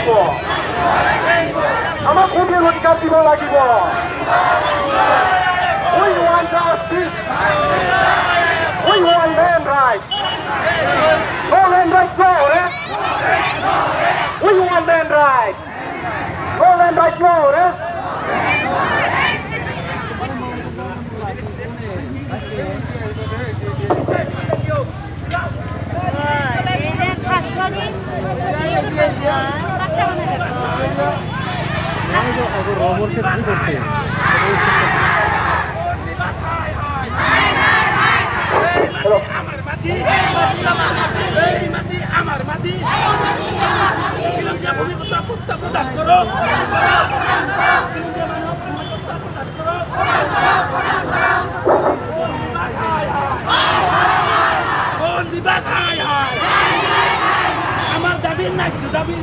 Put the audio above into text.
লাগিব আমাক ভোটের অধিকার দিব লাগিব We want justice. We want land rights. No land rights, no, eh? We want land rights. No land rights, no, eh? আমার মাটি প্রদান করো আমার দাবি নাই দাবি